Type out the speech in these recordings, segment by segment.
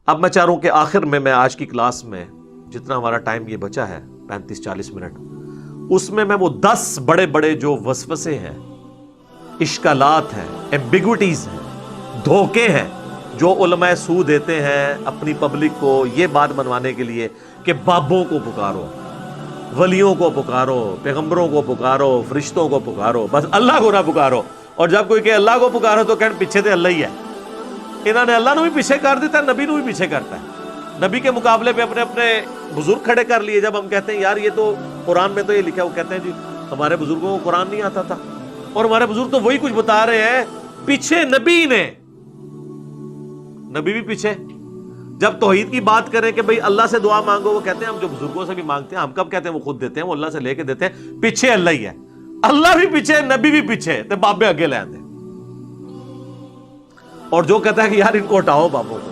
اب میں چاہ رہا ہوں کہ آخر میں آج کی کلاس میں جتنا ہمارا ٹائم یہ بچا ہے 35-40 منٹ، اس میں وہ 10 بڑے بڑے جو وسوسے ہیں، اشکالات ہیں، ایمبیگوٹیز ہیں، دھوکے ہیں جو علماء سو دیتے ہیں اپنی پبلک کو یہ بات منوانے کے لیے کہ بابوں کو پکارو، ولیوں کو پکارو، پیغمبروں کو پکارو، فرشتوں کو پکارو، بس اللہ کو نہ پکارو. اور جب کوئی کہ اللہ کو پکارو تو کہنے پیچھے تو اللہ ہی ہے. انہوں نے اللہ نو بھی پیچھے کر دیتا ہے، نبی نو بھی پیچھے کرتا ہے. نبی کے مقابلے پہ اپنے اپنے بزرگ کھڑے کر لیے. جب ہم کہتے ہیں یار یہ تو قرآن میں تو یہ لکھا ہے، وہ کہتے ہیں جی ہمارے بزرگوں کو قرآن نہیں آتا تھا، اور ہمارے بزرگ تو وہی کچھ بتا رہے ہیں، پیچھے نبی نے، نبی بھی پیچھے. جب توحید کی بات کریں کہ بھئی اللہ سے دعا مانگو، وہ کہتے ہیں ہم جو بزرگوں سے بھی مانگتے ہیں، ہم کب کہتے ہیں وہ خود دیتے ہیں، وہ اللہ سے لے کے دیتے ہیں، پیچھے اللہ ہی ہے. اللہ بھی پیچھے، نبی بھی پیچھے، تے بابے اگے لے آتے. اور جو کہتا ہے کہ یار ان کو ہٹاؤ بابوں کو،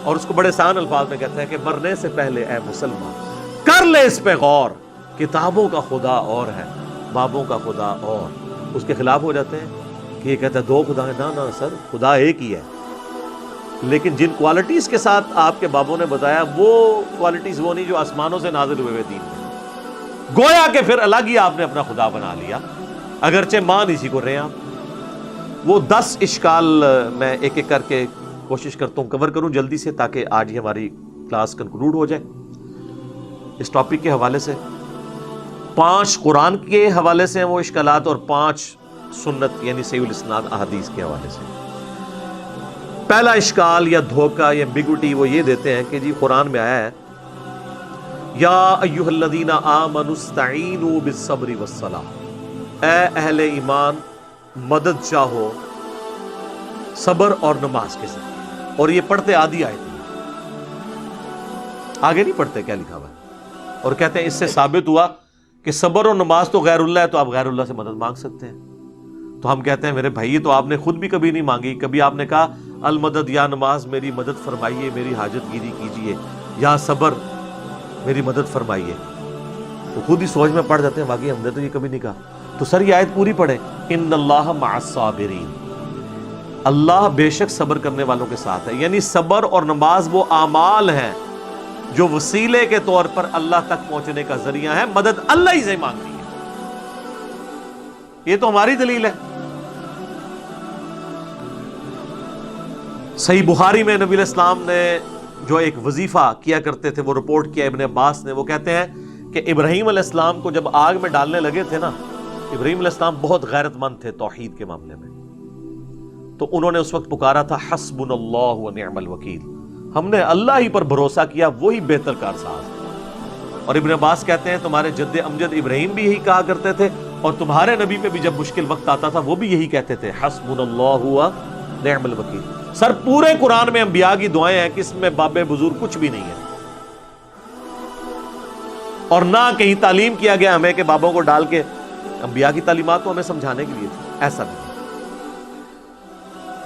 اور اس کو بڑے آسان الفاظ میں کہتا ہے کہ مرنے سے پہلے اے مسلمان کر لے اس پہ غور، کتابوں کا خدا اور ہے، بابوں کا خدا اور. اس کے خلاف ہو جاتے ہیں کہ یہ کہتا ہے دو خدا ہے. نہ سر، خدا ایک ہی ہے، لیکن جن کوالٹیز کے ساتھ آپ کے بابوں نے بتایا وہ کوالٹیز وہ نہیں جو آسمانوں سے نازل ہوئے دین میں. گویا کہ پھر الگ ہی آپ نے اپنا خدا بنا لیا، اگرچہ مان اسی کو رہے آپ. وہ 10 اشکال میں ایک ایک کر کے کوشش کرتا ہوں کور کروں جلدی سے، تاکہ آج ہی ہماری کلاس کنکلوڈ ہو جائے. اس ٹاپک کے حوالے سے 5 قرآن کے حوالے سے ہیں وہ اشکالات، اور 5 سنت یعنی صحیح الاسناد احادیث کے حوالے سے. پہلا اشکال یا دھوکہ یا ایمبیگوٹی وہ یہ دیتے ہیں کہ جی قرآن میں آیا ہے یا ایھا الذین آمنوا استعینوا بالصبر والصلاۃ، اے اہل ایمان مدد چاہو صبر اور نماز کے ساتھ. اور یہ پڑھتے آدھی آیت آگے نہیں پڑھتے کیا لکھا ہوا ہے، اور کہتے ہیں اس سے ثابت ہوا کہ صبر اور نماز تو غیر اللہ ہے، تو آپ غیر اللہ سے مدد مانگ سکتے ہیں. تو ہم کہتے ہیں میرے بھائی تو آپ نے خود بھی کبھی نہیں مانگی. کبھی آپ نے کہا المدد یا نماز میری مدد فرمائیے، میری حاجت گیری کیجیے، یا صبر میری مدد فرمائیے. تو خود ہی سوچ میں پڑ جاتے ہیں واقعی ہم نے تو یہ کبھی نہیں کہا. تو سر یہ آیت پوری پڑھیں، ان اللہ مع الصابرین، اللہ بے شک صبر کرنے والوں کے ساتھ ہے. یعنی صبر اور نماز وہ اعمال ہیں جو وسیلے کے طور پر اللہ تک پہنچنے کا ذریعہ ہے، مدد اللہ ہی سے مانگنی ہے. یہ تو ہماری دلیل ہے. صحیح بخاری میں نبی علیہ السلام نے جو ایک وظیفہ کیا کرتے تھے وہ رپورٹ کیا ابن عباس نے. وہ کہتے ہیں کہ ابراہیم علیہ السلام کو جب آگ میں ڈالنے لگے تھے نا، ابراہیم علیہ السلام بہت غیرت مند تھے توحید کے معاملے میں، تو انہوں نے اس وقت پکارا تھا حسبنا اللہ و نعم الوکیل، ہم نے اللہ ہی پر بھروسہ کیا، وہی بہتر کارساز ہے. اور ابن عباس کہتے ہیں تمہارے جد امجد ابراہیم بھی یہی کہا کرتے تھے، اور تمہارے نبی پہ بھی جب مشکل وقت آتا تھا وہ بھی یہی کہتے تھے حسبنا اللہ و نعم الوکیل. سر پورے قرآن میں انبیاء کی دعائیں ہیں، کس میں باب بزرگ کچھ بھی نہیں ہے، اور نہ کہیں تعلیم کیا گیا ہمیں کہ بابوں کو ڈال کے. انبیاء کی تعلیمات تو ہمیں سمجھانے کے لیے تھی، ایسا نہیں.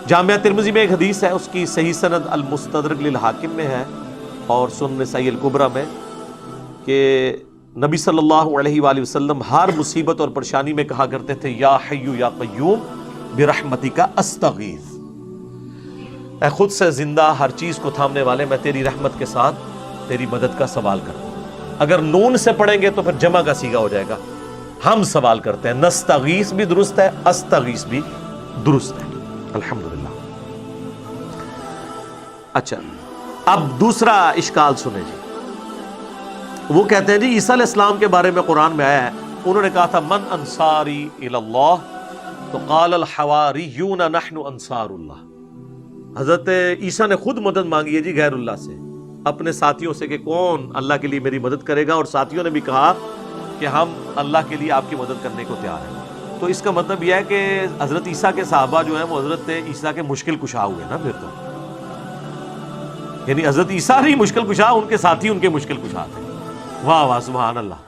جامعہ ترمذی میں ایک حدیث ہے، اس کی صحیح سند المستدرک للحاکم میں ہے، اور سنن نسائی الکبریٰ میں، کہ نبی صلی اللہ علیہ وآلہ وسلم ہر مصیبت اور پریشانی میں کہا کرتے تھے یا حی یا قیوم برحمتک استغیث، اے خود سے زندہ ہر چیز کو تھامنے والے میں تیری رحمت کے ساتھ تیری مدد کا سوال کرتا ہوں. اگر نون سے پڑھیں گے تو پھر جمع کا صیغہ ہو جائے گا، ہم سوال کرتے ہیں. نستغیث بھی درست ہے، استغیث بھی درست ہے. الحمدللہ. اچھا اب دوسرا اشکال سنیں جی. وہ کہتے ہیں جی عیسیٰ علیہ السلام کے بارے میں قرآن میں آیا ہے، انہوں نے کہا تھا من انصاری الی اللہ، تو قال الحواریون نحن انصار اللہ. حضرت عیسیٰ نے خود مدد مانگی ہے جی غیر اللہ سے، اپنے ساتھیوں سے کہ کون اللہ کے لیے میری مدد کرے گا، اور ساتھیوں نے بھی کہا کہ ہم اللہ کے لیے آپ کی مدد کرنے کو تیار ہیں. تو اس کا مطلب یہ ہے کہ حضرت عیسیٰ کے صحابہ جو ہیں وہ حضرت عیسیٰ کے مشکل کشا ہوئے نا. پھر تو یعنی حضرت عیسیٰ نہیں مشکل کشا، ان کے ساتھی ان کے مشکل کشا تھے. واہ واہ سبحان اللہ.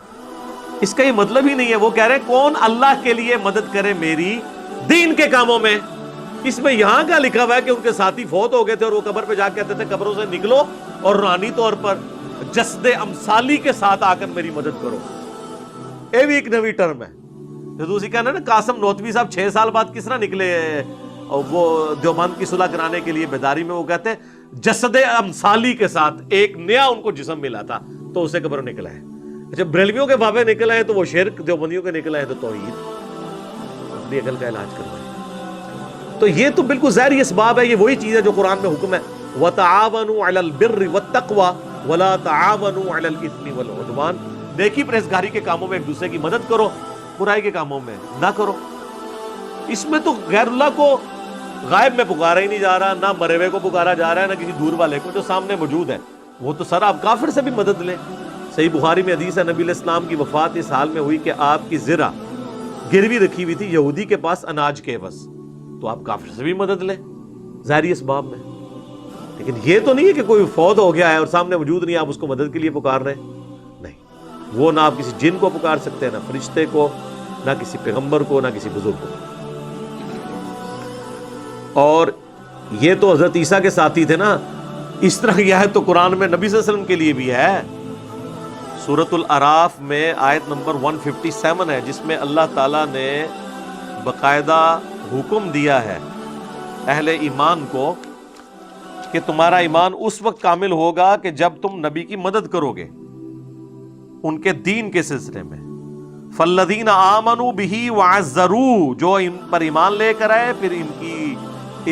اس کا یہ مطلب ہی نہیں ہے. وہ کہہ رہے ہیں کون اللہ کے لیے مدد کرے میری دین کے کاموں میں. اس میں یہاں کا لکھا ہوا ہے کہ ان کے ساتھی فوت ہو گئے تھے اور وہ قبر پہ جا کے کہتے تھے قبروں سے نکلو اور روحانی طور پر جسد امثالی کے ساتھ آ کر میری مدد کرو. یہ بھی ایک نئی ٹرم ہے. جو دوسری کہنا نا قاسم نوتوی صاحب 6 سال بعد کس طرح نکلے وہ دیوبند کی صلح کرانے کے لیے بیداری میں. وہ کہتے ہیں جسد امثالی کے ساتھ ایک نیا ان کو جسم ملا تھا تو اسے قبر نکلا ہے. اچھا بریلویوں کے بابے نکل آئے تو وہ شرک، دیوبندیوں کے نکل آئے تو توحید. اپنی عقل کا علاج کروائے. تو یہ تو بالکل ظاہری اسباب ہے، یہ وہی چیز ہے جو قرآن میں حکم ہے وَتَعَاوَنُوا عَلَى الْبِرِّ وَالتَّقْوَى وَلَا تَعَاوَنُوا عَلَى الْإِثْمِ وَالْعُدْوَانِ. نیکی پرہیزگاری کے کاموں میں ایک دوسرے کی مدد کرو، برائی کے کاموں میں نہ کرو. اس میں تو غیر اللہ کو غائب میں پکارا ہی نہیں جا رہا، نہ مرے ہوئے کو پکارا جا رہا ہے، نہ کسی دور والے کو، جو سامنے موجود ہے وہ تو سر آپ کافر سے بھی مدد لیں. صحیح بخاری میں حدیث ہے نبی علیہ السلام کی وفات اس حال میں ہوئی کہ آپ کی زرہ گروی رکھی ہوئی تھی یہودی کے پاس اناج کے عوض، تو آپ کافر سے بھی مدد لیں ظاہری اسباب میں. لیکن یہ تو نہیں ہے کہ کوئی فوت ہو گیا ہے اور سامنے موجود نہیں، آپ اس کو مدد کے لیے پکار رہے ہیں. نہیں، وہ نہ آپ کسی جن کو پکار سکتے ہیں، نہ فرشتے کو، نہ کسی پیغمبر کو، نہ کسی بزرگ کو. اور یہ تو حضرت عیسیٰ کے ساتھی تھے نا. اس طرح کی آیت تو قرآن میں نبی صلی اللہ علیہ وسلم کے لیے بھی ہے. سورۃ الاعراف میں آیت نمبر 157 ہے، جس میں اللہ تعالیٰ نے باقاعدہ حکم دیا ہے اہل ایمان کو کہ تمہارا ایمان اس وقت کامل ہوگا کہ جب تم نبی کی مدد کرو گے ان کے دین کے سلسلے میں. فالذین آمنوا بہ وعزروہ، جو ان پر ایمان لے کر آئے پھر ان کی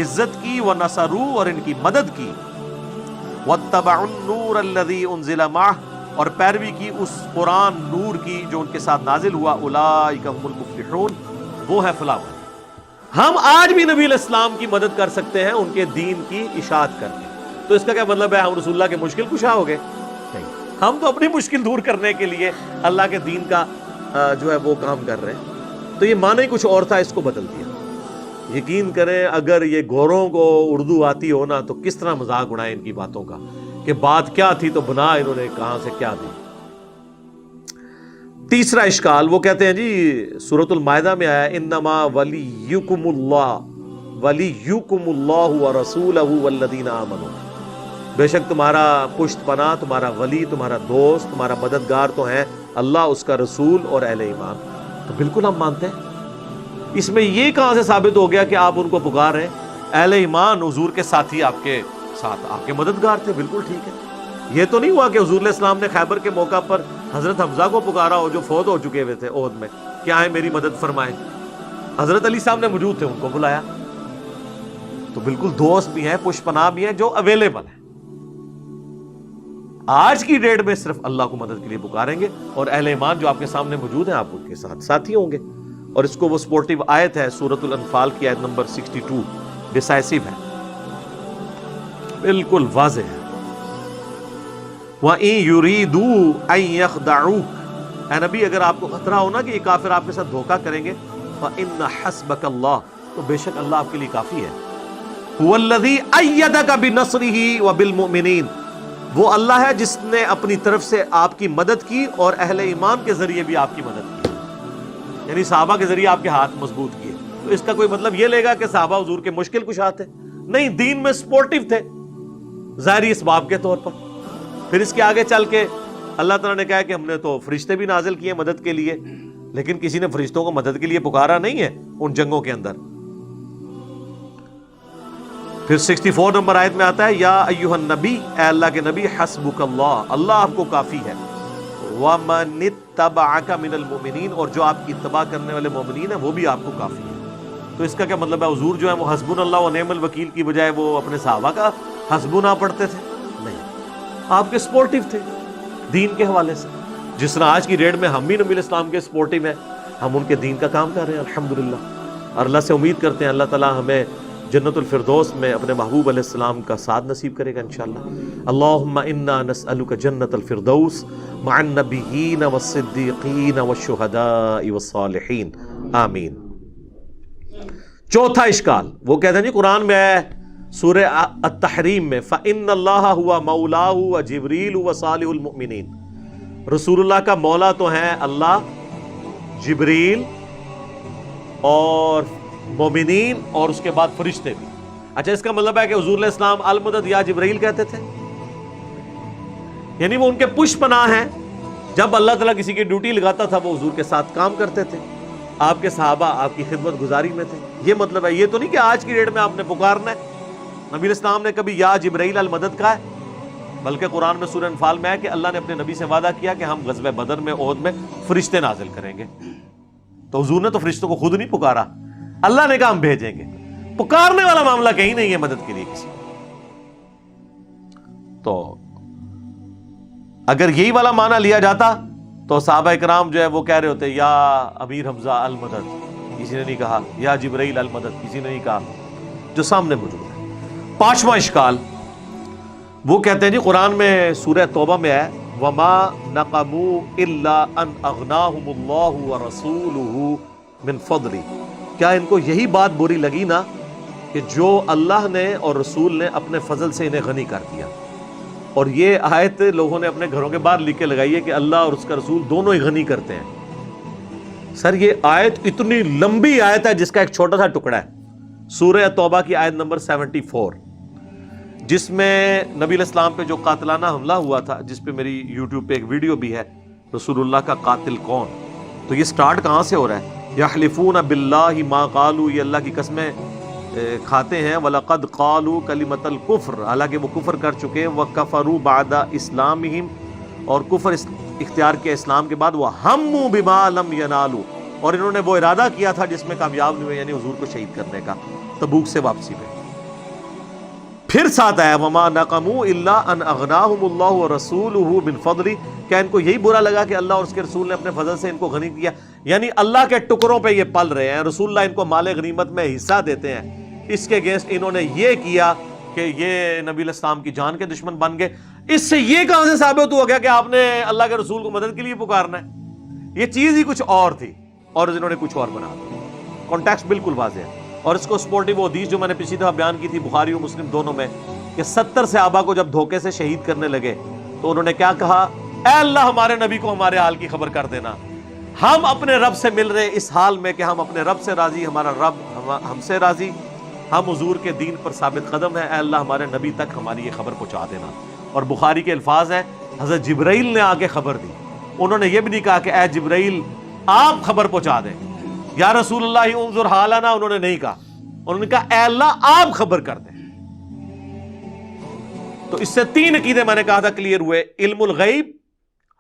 عزت کی، ونصروہ اور ان کی مدد کی، واتبعوا النور الذی انزل معہ اور پیروی کی اس قرآن نور کی جو ان کے ساتھ نازل ہوا، اولئک هم المفلحون، وہ ہے فلاح. ہم آج بھی نبی علیہ السلام کی مدد کر سکتے ہیں ان کے دین کی اشاعت کر کے. تو اس کا کیا مطلب ہے ہم رسول اللہ کے مشکل کشا ہو گئے؟ نہیں، ہم تو اپنی مشکل دور کرنے کے لیے اللہ کے دین کا جو ہے وہ کام کر رہے ہیں. تو یہ معنی کچھ اور تھا، اس کو بدل دیا. یقین کریں اگر یہ گوروں کو اردو آتی ہو نا تو کس طرح مذاق اڑائے ان کی باتوں کا کہ بات کیا تھی تو بنا انہوں نے کہاں سے کیا دی. تیسرا اشکال وہ کہتے ہیں جی سورۃ المائدہ میں آیا انما ولیکم اللہ ورسولہ والذین آمنوا، بے شک تمہارا پشت پناہ، تمہارا ولی، تمہارا دوست، تمہارا مددگار تو ہیں اللہ، اس کا رسول اور اہل ایمان. تو بالکل ہم مانتے ہیں. اس میں یہ کہاں سے ثابت ہو گیا کہ آپ ان کو پکار رہے ہیں؟ اہل ایمان حضور کے ساتھی آپ کے ساتھ، آپ کے مددگار تھے. بالکل ٹھیک ہے. یہ تو نہیں ہوا کہ حضور علیہ السلام نے خیبر کے موقع پر حضرت حمزہ کو پکارا ہو جو فوت ہو چکے ہوئے تھے عہد میں کہ آئے میری مدد فرمائیں. حضرت علی صاحب نے موجود تھے، ان کو بلایا. تو بالکل دوست بھی ہیں، پشت پناہ بھی ہیں جو اویلیبل ہیں. آج کی ڈیٹ میں صرف اللہ کو مدد کے لیے پکاریں گے اور اہل ایمان جو آپ کے سامنے موجود ہیں آپ ان کے ساتھ ساتھی ہوں گے. اور اس کو وہ سپورٹیو آیت ہے سورۃ الانفال کی آیت نمبر 62، ڈیسائسو ہے، بالکل واضح ہے. وَإِن يُرِيدُوا أَن يَخْدَعُوكَ، اے نبی اگر آپ کو خطرہ ہو نا کہ یہ کافر آپ کے ساتھ دھوکہ کریں گے، فَإِنَّ حَسْبَكَ اللَّهُ، تو بے شک اللہ آپ کے لیے کافی ہے. هُوَ الَّذِي أَيَّدَكَ بِنَصْرِهِ وَبِالْمُؤْمِنِينَ، وہ اللہ ہے جس نے اپنی طرف سے آپ کی مدد کی اور اہل ایمان کے ذریعے بھی آپ کی مدد کی، یعنی صحابہ کے ذریعے آپ کے ہاتھ مضبوط کیے. تو اس کا کوئی مطلب یہ لے گا کہ صحابہ حضور کے مشکل کشا تھے؟ نہیں، دین میں سپورٹیو تھے ظاہری اسباب کے طور پر. پھر اس کے آگے چل کے اللہ تعالیٰ نے کہا کہ ہم نے تو فرشتے بھی نازل کیے مدد کے لیے، لیکن کسی نے فرشتوں کو مدد کے لیے پکارا نہیں ہے ان جنگوں کے اندر. پھر 64 نمبر آیت میں آتا ہے یا ایھا النبی، اے اللہ کے نبی، حسبک اللہ، اللہ آپ کو کافی ہے، ومن اتبعک من المؤمنین، اور جو آپ کی اتباع کرنے والے مومنین ہیں وہ بھی آپ کو کافی ہے. تو اس کا کیا مطلب ہے حضور جو ہے وہ حسبنا اللہ و نعم الوکیل کی بجائے وہ اپنے صحابہ کا حسبنا پڑھتے تھے؟ نہیں، آپ کے سپورٹیو تھے دین کے حوالے سے. جس طرح آج کی ڈیٹ میں ہم بھی نبی علیہ السلام کے سپورٹیو ہیں، ہم ان کے دین کا کام کر رہے ہیں الحمدللہ. اور اللہ سے امید کرتے ہیں اللہ تعالیٰ ہمیں جنت الفردوس میں اپنے محبوب علیہ السلام کا ساتھ نصیب کرے گا انشاءاللہ. اللہم انا نسألک جنت الفردوس مع النبیین والصدیقین والشہداء والصالحین، آمین. چوتھا اشکال وہ کہتے ہیں جی قرآن میں ہے سورہ التحریم میں فَإِنَّ اللَّهَ هُوَ مَوْلَاهُ وَجِبْرِيلُ وَصَالِحُ الْمُؤْمِنِينَ، رسول اللہ کا مولا تو ہیں اللہ، جبریل اور مومنین اور اس کے بعد فرشتے بھی. اچھا اس کا مطلب ہے کہ حضور علیہ السلام المدد یا جبریل کہتے تھے، یعنی وہ ان کے پشت پناہ ہیں. جب اللہ تعالیٰ کسی کی ڈیوٹی لگاتا تھا وہ حضور کے ساتھ کام کرتے تھے، آپ کے صحابہ آپ کی خدمت گزاری میں تھے. یہ مطلب ہے، یہ تو نہیں کہ آج کی ڈیٹ میں آپ نے پکارنا ہے. نبی الاسلام نے کبھی یا جبرائیل المدد کہا ہے؟ بلکہ قرآن میں سورہ انفال میں ہے کہ اللہ نے اپنے نبی سے وعدہ کیا کہ ہم غزوہ بدر میں، احد میں فرشتے نازل کریں گے. تو حضور نے تو فرشتوں کو خود نہیں پکارا، اللہ نے کہا ہم بھیجیں گے. پکارنے والا معاملہ کہیں نہیں ہے مدد کے لیے کسی. تو اگر یہی والا معنی لیا جاتا تو صحابہ کرام جو ہے وہ کہہ رہے ہوتے یا امیر حمزہ المدد، کسی نے نہیں کہا. یا جبرائیل المدد، کسی نے نہیں کہا. جو سامنے موجود ہے. پانچواں اشکال وہ کہتے ہیں جی قرآن میں سورہ توبہ میں ہے وَمَا نَقَمُوا إِلَّا أَنْ أَغْنَاهُمُ اللَّهُ وَرَسُولُهُ مِنْ فَضْلِهِ. کیا ان کو یہی بات بری لگی نا کہ جو اللہ نے اور رسول نے اپنے فضل سے انہیں غنی کر دیا. اور یہ آیت لوگوں نے اپنے گھروں کے باہر لکھ کے لگائی ہے کہ اللہ اور اس کا رسول دونوں ہی غنی کرتے ہیں. سر یہ آیت اتنی لمبی آیت ہے جس کا ایک چھوٹا سا ٹکڑا ہے سورہ توبہ کی آیت نمبر 74، جس میں نبی علیہ السلام پہ جو قاتلانہ حملہ ہوا تھا، جس پہ میری یوٹیوب پہ ایک ویڈیو بھی ہے رسول اللہ کا قاتل کون. تو یہ سٹارٹ کہاں سے ہو رہا ہے؟ یحلفون باللہ ما قالوا، یہ اللہ کی قسمیں کھاتے ہیں. وَلَقَدْ قَالُوا كَلِمَةَ الْكُفْرِ، حالانکہ وہ کفر کر چکے. وَكَفَرُوا بَعْدَ إِسْلَامِهِمْ، اور کفر اختیار کیا اسلام کے بعد. وَهَمُّوا بِمَا لَمْ يَنَالُوا، اور انہوں نے وہ ارادہ کیا تھا جس میں کامیاب نہیں ہوئے، یعنی حضور کو شہید کرنے کا تبوک سے واپسی پہ. پھر ساتھ آیا وَمَا نَقَمُوا إِلَّا أَنْ أَغْنَاهُمُ اللَّهُ وَرَسُولُهُ مِنْ فَضْلِهِ. کیا ان کو یہی برا لگا کہ اللہ اور اس کے رسول نے اپنے فضل سے ان کو غنی کیا؟ یعنی اللہ کے ٹکڑوں پہ یہ پل رہے ہیں، رسول اللہ ان کو مال غنیمت میں حصہ دیتے ہیں. اس کے اگینسٹ انہوں نے یہ کیا کہ یہ نبی علیہ السلام کی جان کے دشمن بن گئے. اس سے یہ کہاں سے ثابت ہو گیا کہ آپ نے اللہ کے رسول کو مدد کے لیے پکارنا ہے؟ یہ چیز ہی کچھ اور تھی اور انہوں نے کچھ اور بنا دیا. کانٹیکسٹ بالکل واضح ہے. اور اس کو سپورٹنگ وہ حدیث جو میں نے پچھلی دفعہ بیان کی تھی بخاری اور مسلم دونوں میں، کہ 70 صحابہ کو جب دھوکے سے شہید کرنے لگے تو انہوں نے کیا کہا؟ اے اللہ ہمارے نبی کو ہمارے حال کی خبر کر دینا. ہم اپنے رب سے مل رہے اس حال میں کہ ہم اپنے رب سے راضی، ہمارا رب ہم سے راضی، ہم حضور کے دین پر ثابت قدم ہیں. اے اللہ ہمارے نبی تک ہماری یہ خبر پہنچا دینا. اور بخاری کے الفاظ ہیں حضرت جبرائیل نے آ کے خبر دی. انہوں نے یہ بھی نہیں کہا کہ اے جبرائیل آپ خبر پہنچا دیں، یا رسول اللہ انظر حالنا، انہوں نے نہیں کہا. انہوں نے کہا اے اللہ آپ خبر کر دیں. تو اس سے 3 عقیدے میں نے کہا تھا کلیئر ہوئے: علم الغیب،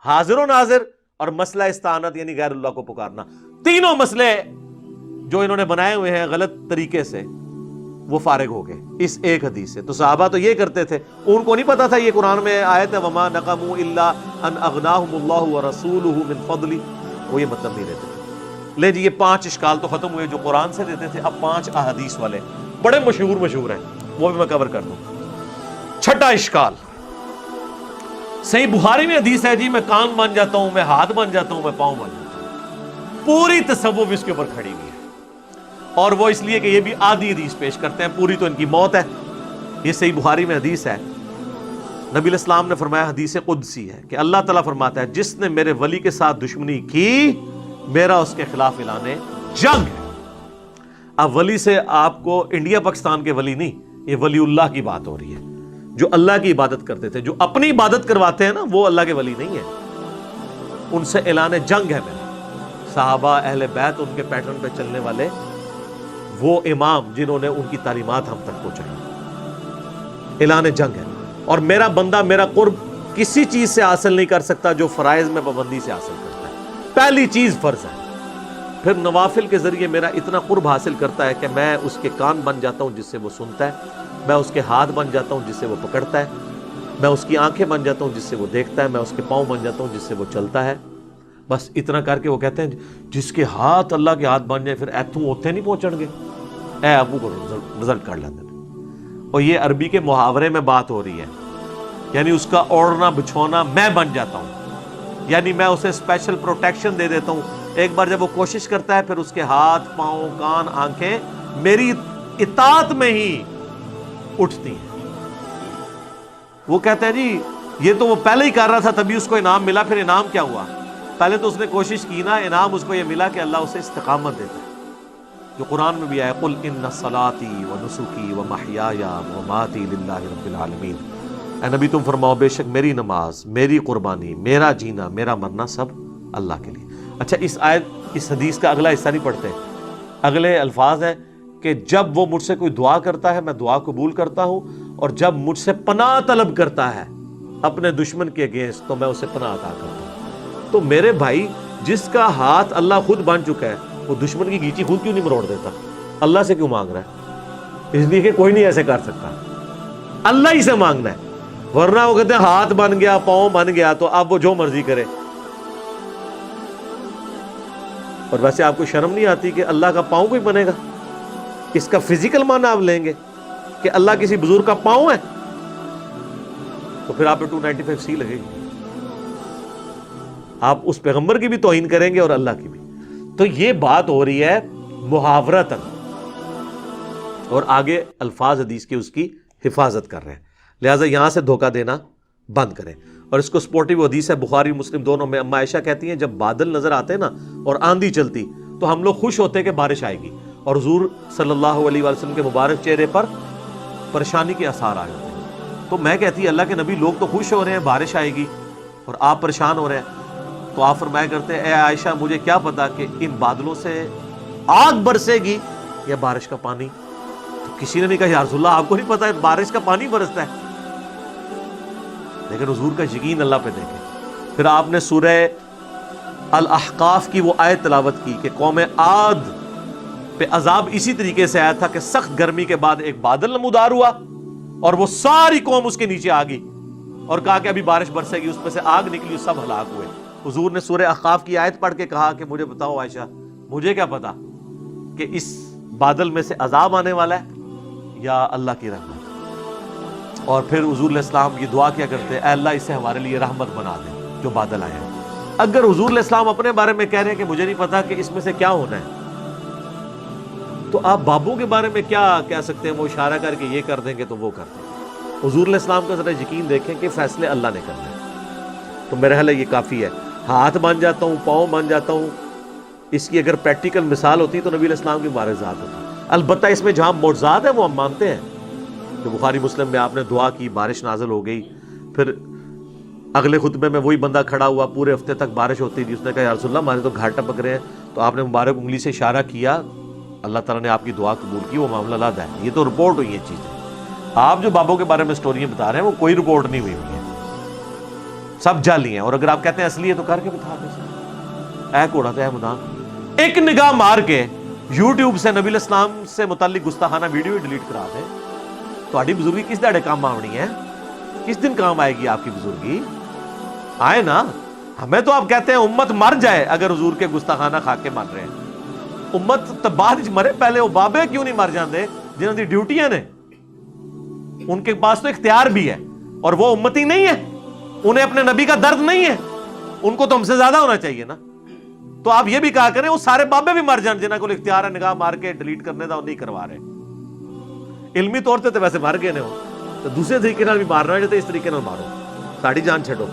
حاضر و ناظر، اور مسئلہ استعانت یعنی غیر اللہ کو پکارنا. تینوں مسئلے جو انہوں نے بنائے ہوئے ہیں غلط طریقے سے وہ فارغ ہو گئے اس ایک حدیث سے. تو صحابہ تو یہ کرتے تھے، ان کو نہیں پتا تھا یہ قرآن میں آیت ہے وَمَا نَقَمُوا إِلَّا أَنْ أَغْنَاهُمُ اللَّهُ وَرَسُولُهُ مِنْ فَضْلِهِ. وہ یہ مطلب نہیں لیتے تھے. لے جی یہ 5 اشکال تو ختم ہوئے جو قرآن سے دیتے تھے. اب 5 احادیث والے بڑے مشہور ہیں، وہ بھی میں کور کر دوں. چھٹا اشکال، صحیح بخاری میں حدیث ہے جی میں کان بن جاتا ہوں، میں ہاتھ بن جاتا ہوں، میں پاؤں بن جاتا ہوں. پوری تصوف اس کے اوپر کھڑی ہوئی ہے، اور وہ اس لیے کہ یہ بھی آدھی حدیث پیش کرتے ہیں، پوری تو ان کی موت ہے. یہ صحیح بخاری میں حدیث ہے. نبی علیہ السلام نے فرمایا، حدیث قدسی ہے، کہ اللہ تعالیٰ فرماتا ہے جس نے میرے ولی کے ساتھ دشمنی کی میرا اس کے خلاف اعلان جنگ ہے. اب ولی سے آپ کو انڈیا پاکستان کے ولی نہیں، یہ ولی اللہ کی بات ہو رہی ہے، جو اللہ کی عبادت کرتے تھے. جو اپنی عبادت کرواتے ہیں نا وہ اللہ کے ولی نہیں ہے. ان سے اعلان جنگ ہے میرا. صحابہ اہل بیت ان کے پیٹرن پہ چلنے والے وہ امام جنہوں نے ان کی تعلیمات ہم تک پہنچائی، اعلان جنگ ہے. اور میرا بندہ میرا قرب کسی چیز سے حاصل نہیں کر سکتا جو فرائض میں پابندی سے حاصل کرتا ہے. پہلی چیز فرض ہے، پھر نوافل کے ذریعے میرا اتنا قرب حاصل کرتا ہے کہ میں اس کے کان بن جاتا ہوں جس سے وہ سنتا ہے، میں اس کے ہاتھ بن جاتا ہوں جس سے وہ پکڑتا ہے، میں اس کی آنکھیں بن جاتا ہوں جس سے وہ دیکھتا ہے، میں اس کے پاؤں بن جاتا ہوں جس سے وہ چلتا ہے. بس اتنا کر کے وہ کہتے ہیں جس کے ہاتھ اللہ کے ہاتھ بن جائے پھر ایتھوں اوتھے نہیں پہنچن گے، اے ابو کو رزلٹ کر لیتے ہیں. اور یہ عربی کے محاورے میں بات ہو رہی ہے، یعنی اس کا اوڑھنا بچھونا میں بن جاتا ہوں، یعنی میں اسے اسپیشل پروٹیکشن دے دیتا ہوں. ایک بار جب وہ کوشش کرتا ہے پھر اس کے ہاتھ پاؤں کان آنکھیں میری اطاعت میں ہی اٹھتی ہیں. وہ کہتے ہیں جی یہ تو وہ پہلے ہی کر رہا تھا تبھی اس کو انعام ملا. پھر انعام کیا ہوا؟ پہلے تو اس نے کوشش کی نا، انعام اس کو یہ ملا کہ اللہ اسے استقامت دیتا ہے، جو قرآن میں بھی آیا قل ان صلاتی و نسکی و محیای و مماتی للہ رب العالمین. اے نبی تم فرماؤ بے شک میری نماز، میری قربانی، میرا جینا، میرا مرنا سب اللہ کے لیے. اچھا اس آیت اس حدیث کا اگلا حصہ نہیں پڑھتے، اگلے الفاظ ہیں کہ جب وہ مجھ سے کوئی دعا کرتا ہے میں دعا قبول کرتا ہوں، اور جب مجھ سے پناہ طلب کرتا ہے اپنے دشمن کے اگینسٹ تو میں اسے پناہ عطا کرتا ہوں۔ تو میرے بھائی، جس کا ہاتھ اللہ خود بن چکا ہے وہ دشمن کی گیچی خود کیوں نہیں مروڑ دیتا؟ اللہ سے کیوں مانگ رہا ہے؟ اس لیے کہ کوئی نہیں ایسے کر سکتا، اللہ ہی سے مانگنا ہے، ورنہ وہ کہتے ہیں ہاتھ بن گیا، پاؤں بن گیا تو اب وہ جو مرضی کرے۔ اور ویسے آپ کو شرم نہیں آتی کہ اللہ کا پاؤں کوئی بنے گا؟ اس کا فزیکل معنی آپ لیں گے کہ اللہ کسی بزرگ کا پاؤں ہے، تو پھر آپ پہ 295C لگے گی، آپ اس پیغمبر کی بھی توہین کریں گے اور اللہ کی بھی۔ تو یہ بات ہو رہی ہے محاورتاً، اور آگے الفاظ حدیث کی اس کی حفاظت کر رہے ہیں، لہٰذا یہاں سے دھوکہ دینا بند کریں۔ اور اس کو سپورٹیو حدیث ہے بخاری مسلم دونوں میں، اما عائشہ کہتی ہیں جب بادل نظر آتے نا اور آندھی چلتی تو ہم لوگ خوش ہوتے کہ بارش آئے گی، اور حضور صلی اللہ علیہ وسلم کے مبارک چہرے پر پریشانی کے آثار آئے ہوتے ہیں۔ تو میں کہتی اللہ کے نبی، لوگ تو خوش ہو رہے ہیں بارش آئے گی اور آپ پریشان ہو رہے ہیں، تو آپ فرمایا کرتے اے عائشہ مجھے کیا پتا کہ ان بادلوں سے آگ برسے گی یا بارش کا پانی؟ تو کسی نے نہیں کہا یا رسول اللہ آپ کو نہیں پتا بارش کا پانی برستا ہے، لیکن حضور کا یقین اللہ پہ دیکھیں۔ پھر آپ نے سورہ الاحقاف کی وہ آیت تلاوت کی کہ قوم عاد پہ عذاب اسی طریقے سے آیا تھا کہ سخت گرمی کے بعد ایک بادل نمودار ہوا اور وہ ساری قوم اس کے نیچے آ گئی، اور کہا کہ ابھی بارش برسے گی، اس میں سے آگ نکلی، سب ہلاک ہوئے۔ حضور نے سورہ احقاف کی آیت پڑھ کے کہا کہ مجھے بتاؤ عائشہ، مجھے کیا پتا کہ اس بادل میں سے عذاب آنے والا ہے یا اللہ کی رحمت۔ اور پھر حضور علیہ السلام یہ دعا کیا کرتے اے اللہ اسے ہمارے لیے رحمت بنا دے جو بادل آئے ہیں۔ اگر حضور علیہ السلام اپنے بارے میں کہہ رہے ہیں کہ مجھے نہیں پتا کہ اس میں سے کیا ہونا ہے، تو آپ بابوں کے بارے میں کیا کہہ سکتے ہیں؟ وہ اشارہ کر کے یہ کر دیں گے تو وہ کر دیں گے۔ حضور علیہ السلام کا ذرا یقین دیکھیں کہ فیصلے اللہ نے کرنے ہیں۔ تو میرا خیال ہے یہ کافی ہے، ہاتھ بن جاتا ہوں، پاؤں بن جاتا ہوں، اس کی اگر پریکٹیکل مثال ہوتی تو نبی علیہ السلام کی معجزات ہوتی۔ البتہ اس میں جہاں معجزات ہیں وہ ہم مانتے ہیں کہ بخاری مسلم میں آپ نے دعا کی، بارش نازل ہو گئی، پھر اگلے خطبے میں وہی بندہ کھڑا ہوا، پورے ہفتے تک بارش ہوتی تھی، اس نے کہا یا رسول اللہ ہمارے تو گھاٹ ٹپک رہے ہیں، تو آپ نے مبارک انگلی سے اشارہ کیا، اللہ تعالیٰ نے آپ کی دعا قبول کی، وہ معاملہ الگ ہے۔ یہ تو رپورٹ ہوئی ہے چیزیں، آپ جو بابوں کے بارے میں سٹوریاں بتا رہے ہیں وہ کوئی رپورٹ نہیں ہوئی ہے، سب جعلی ہیں۔ اور اگر آپ کہتے ہیں اصلی ہے تو کر کے بتا دیں، اے کوڑا تے مدان، ایک نگاہ مار کے یوٹیوب سے نبی علیہ السلام سے متعلق گستاخانہ ویڈیو ڈیلیٹ کرا دیں، تہاڈی بزرگی کس دہڑے کام آونی ہے؟ کس دن کام آئے گی آپ کی بزرگی؟ آئے نا۔ ہمیں تو آپ کہتے ہیں امت مر جائے اگر حضور کے گستاخانہ کھا کے مر رہے ہیں، امت تو بعد مرے، پہلے وہ بابے کیوں نہیں مر جاندے جنہاں دی ڈیوٹیاں نے؟ ان کے پاس تو اختیار بھی ہے اور وہ امتی نہیں ہے، انہیں اپنے نبی کا درد نہیں ہے، ان کو تو ہم سے زیادہ ہونا چاہیے نا۔ تو آپ یہ بھی کہا کریں وہ سارے بابے بھی مر جان جنہاں کو اختیار ہے نگاہ مار کے ڈیلیٹ کرنے دا، وہ نہیں کروا رہے۔ علمی طور تے ویسے مر گئے نے، تو دوسرے طریقے نال بھی مارنا ہے، اس طریقے نال مارو، ساڑی جان چھڈو۔